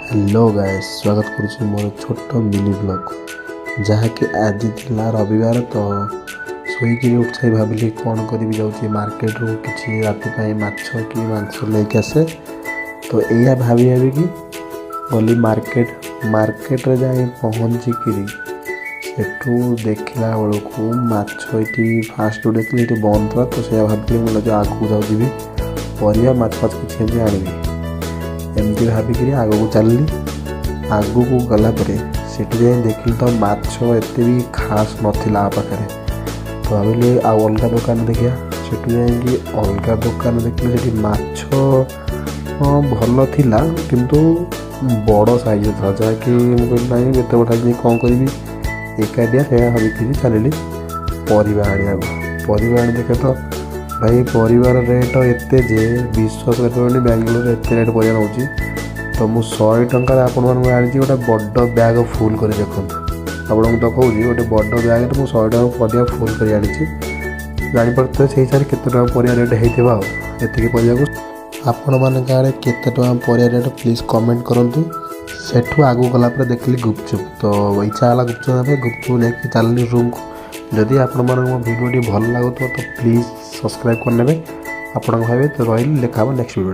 Hello guys, स्वागत करुच्ची मोर छोट mini blog जहाँकि आज थिला रविवार। तो शोक उठा भाविली कौन करी जाऊँगी मार्केट रू कि राति माछ कि मांस लेके आसे। तो यह भाभी कि गली मार्केट रे जाए पहुँचिकी सेठू देखला बेलू माछ ये फास्ट देखी बंद था। तो सैया भावी मुझे आगू जाऊँगी परिया माछ किसी आनबी एमती भाविक आग को चलली। आग को गलापर से देखिली तो माछ एत भी खास नाला पाखे। तो भाविली अलग दुकान देखिया सेठू जाकि अलग दुकान देखिली से माछ भल थिला किंतु बड़ साइज था जहाँकि मुझे ना एत बड़ा कौन करी एकाटिया से भाविकी चलि परिवा आने देखे। तो भाई परिवार रेट एते जे विश्वास कर बेंगलोर एत रेट पर नौची। तो मुझे 100 टंका आपण आनी गोटे बड़ बैग फुल कर देखो आपको तो कहूँ गोटे बड़ बैग मुझे 100 टंका परिया फुल कर आनी जापारे से हिसाब से केते परिया रेट होता एतिक परिया को आपण मान गाँव केते परिया रेट प्लीज कमेंट करूँ। सेठू आगू गलापर देखली गुपचुप तो इच्छा है गुपचुप लेकिन चलनी रूम को। जदि आपण मो भिडियो भल लगुव तो प्लीज सब्सक्राइब करने आपण भावे। तो रही देखा नेक्स्ट वीडियो।